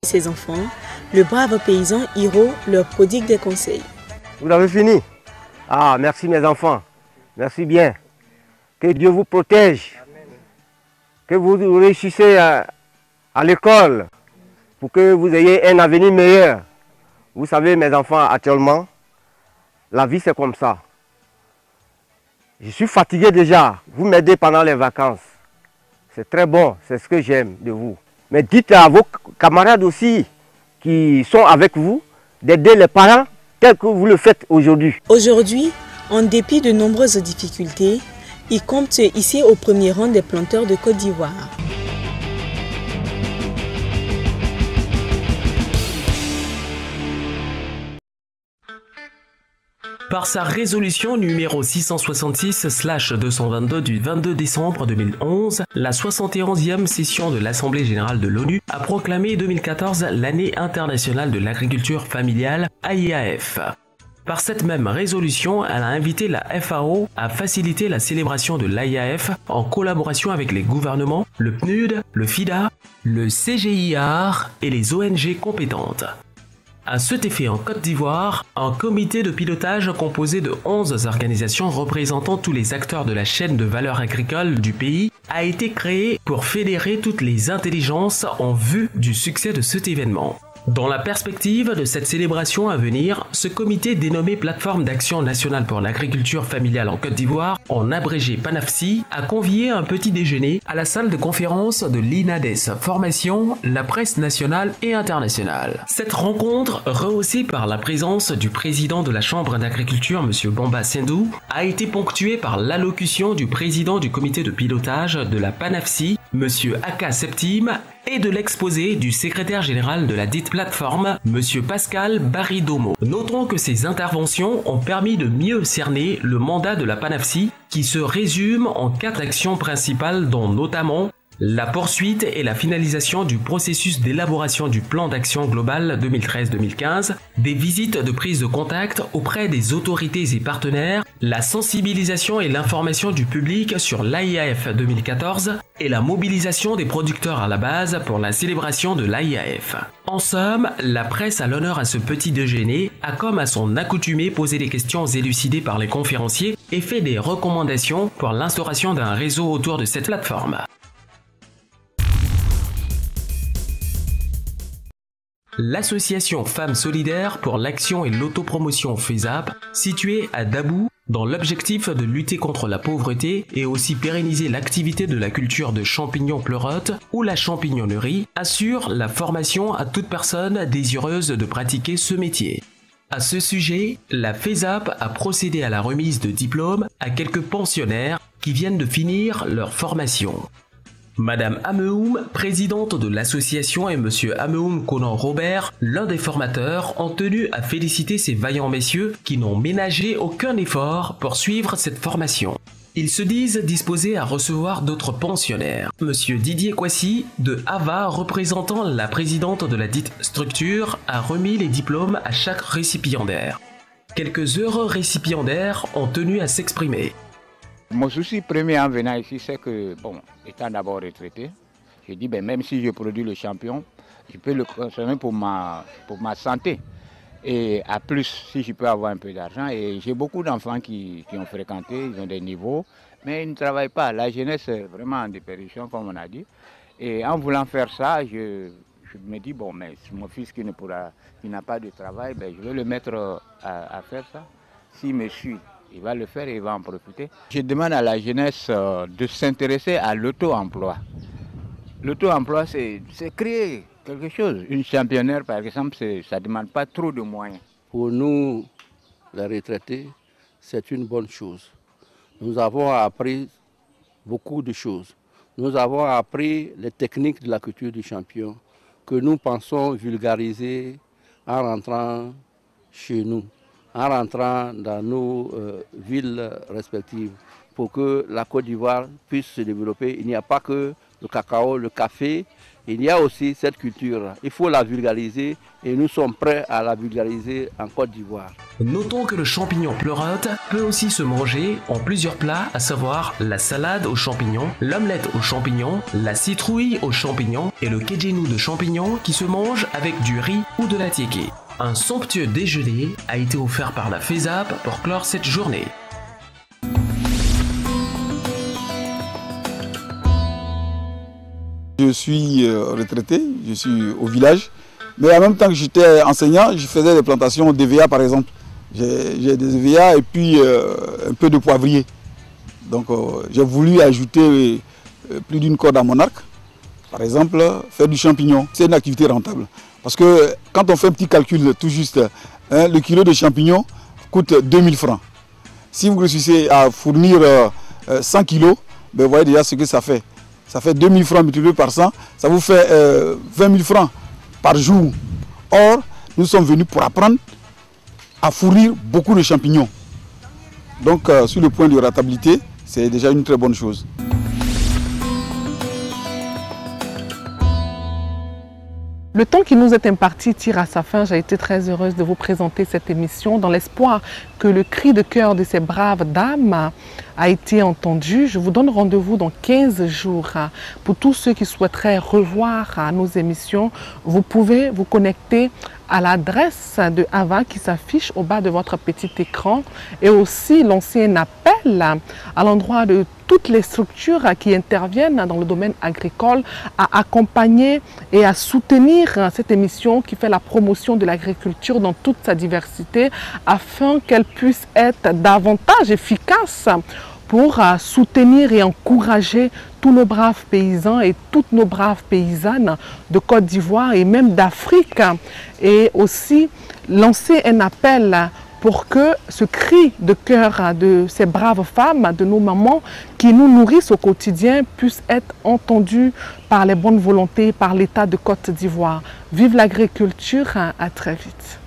Ses enfants, le brave paysan Hiro leur prodigue des conseils. Vous avez fini? Ah, merci mes enfants. Merci bien. Que Dieu vous protège. Que vous réussissez à l'école pour que vous ayez un avenir meilleur. Vous savez mes enfants, actuellement, la vie c'est comme ça. Je suis fatigué déjà. Vous m'aidez pendant les vacances. C'est très bon, c'est ce que j'aime de vous. Mais dites à vos camarades aussi qui sont avec vous d'aider les parents tel que vous le faites aujourd'hui. Aujourd'hui, en dépit de nombreuses difficultés, il compte ici au premier rang des planteurs de Côte d'Ivoire. Par sa résolution numéro 666/222 du 22 décembre 2011, la 71e session de l'Assemblée générale de l'ONU a proclamé 2014 l'année internationale de l'agriculture familiale AIAF. Par cette même résolution, elle a invité la FAO à faciliter la célébration de l'AIAF en collaboration avec les gouvernements, le PNUD, le FIDA, le CGIAR et les ONG compétentes. À cet effet, en Côte d'Ivoire, un comité de pilotage composé de 11 organisations représentant tous les acteurs de la chaîne de valeur agricole du pays a été créé pour fédérer toutes les intelligences en vue du succès de cet événement. Dans la perspective de cette célébration à venir, ce comité dénommé Plateforme d'action nationale pour l'agriculture familiale en Côte d'Ivoire, en abrégé PANAFSI, a convié un petit déjeuner à la salle de conférence de l'INADES Formation, la presse nationale et internationale. Cette rencontre, rehaussée par la présence du président de la Chambre d'agriculture, M. Bamba Sendou, a été ponctuée par l'allocution du président du comité de pilotage de la PANAFSI, M. Aka Septime, et de l'exposé du secrétaire général de la dite plateforme, M. Pascal Baridomo. Notons que ces interventions ont permis de mieux cerner le mandat de la PANAFSI qui se résume en 4 actions principales dont notamment la poursuite et la finalisation du processus d'élaboration du plan d'action global 2013-2015, des visites de prise de contact auprès des autorités et partenaires, la sensibilisation et l'information du public sur l'AIAF 2014 et la mobilisation des producteurs à la base pour la célébration de l'AIAF. En somme, la presse a l'honneur à ce petit déjeuner, a comme à son accoutumée posé des questions élucidées par les conférenciers et fait des recommandations pour l'instauration d'un réseau autour de cette plateforme. L'association Femmes Solidaires pour l'Action et l'Autopromotion FESAP, située à Dabou, dans l'objectif de lutter contre la pauvreté et aussi pérenniser l'activité de la culture de champignons pleurotes ou la champignonnerie, assure la formation à toute personne désireuse de pratiquer ce métier. À ce sujet, la FESAP a procédé à la remise de diplômes à quelques pensionnaires qui viennent de finir leur formation. Madame Ameoum, présidente de l'association, et Monsieur Ameoum Conan Robert, l'un des formateurs, ont tenu à féliciter ces vaillants messieurs qui n'ont ménagé aucun effort pour suivre cette formation. Ils se disent disposés à recevoir d'autres pensionnaires. Monsieur Didier Kwasi, de Ava, représentant la présidente de la dite structure, a remis les diplômes à chaque récipiendaire. Quelques heureux récipiendaires ont tenu à s'exprimer. Mon souci premier en venant ici, c'est que, bon, étant d'abord retraité, j'ai dit, même si je produis le champion, je peux le consommer pour ma santé. Et à plus, si je peux avoir un peu d'argent. Et j'ai beaucoup d'enfants qui ont fréquenté, ils ont des niveaux, mais ils ne travaillent pas. La jeunesse est vraiment en dépérition, comme on a dit. Et en voulant faire ça, je me dis, bon, mais mon fils qui n'a pas de travail, je vais le mettre à faire ça. S'il me suit, il va le faire et il va en profiter. Je demande à la jeunesse de s'intéresser à l'auto-emploi. L'auto-emploi, c'est créer quelque chose. Une championnaire, par exemple, ça ne demande pas trop de moyens. Pour nous, les retraités, c'est une bonne chose. Nous avons appris beaucoup de choses. Nous avons appris les techniques de la culture du champion que nous pensons vulgariser en rentrant chez nous, en rentrant dans nos villes respectives, pour que la Côte d'Ivoire puisse se développer. Il n'y a pas que le cacao, le café. Il y a aussi cette culture. Il faut la vulgariser et nous sommes prêts à la vulgariser en Côte d'Ivoire. Notons que le champignon pleurote peut aussi se manger en plusieurs plats, à savoir la salade aux champignons, l'omelette aux champignons, la citrouille aux champignons et le kedjenou de champignons qui se mange avec du riz ou de la tiéké. Un somptueux déjeuner a été offert par la FESAP pour clore cette journée. Je suis retraité, je suis au village, mais en même temps que j'étais enseignant, je faisais des plantations d'EVA par exemple. J'ai des EVA et puis un peu de poivrier. Donc j'ai voulu ajouter plus d'une corde à mon arc. Par exemple, faire du champignon, c'est une activité rentable. Parce que quand on fait un petit calcul tout juste, le kilo de champignons coûte 2000 francs. Si vous réussissez à fournir 100 kilos, ben vous voyez déjà ce que ça fait. Ça fait 2000 francs multiplié par 100, ça vous fait 20 000 francs par jour. Or, nous sommes venus pour apprendre à fournir beaucoup de champignons. Donc, sur le point de rentabilité, c'est déjà une très bonne chose. Le temps qui nous est imparti tire à sa fin. J'ai été très heureuse de vous présenter cette émission dans l'espoir que le cri de cœur de ces braves dames a été entendu. Je vous donne rendez-vous dans 15 jours. Pour tous ceux qui souhaiteraient revoir nos émissions, vous pouvez vous connecter à l'adresse de Ava qui s'affiche au bas de votre petit écran et aussi lancer un appel à l'endroit de toutes les structures qui interviennent dans le domaine agricole à accompagner et à soutenir cette émission qui fait la promotion de l'agriculture dans toute sa diversité afin qu'elle puisse être davantage efficace pour soutenir et encourager tous nos braves paysans et toutes nos braves paysannes de Côte d'Ivoire et même d'Afrique. Et aussi lancer un appel pour que ce cri de cœur de ces braves femmes, de nos mamans qui nous nourrissent au quotidien puisse être entendu par les bonnes volontés, par l'État de Côte d'Ivoire. Vive l'agriculture, à très vite.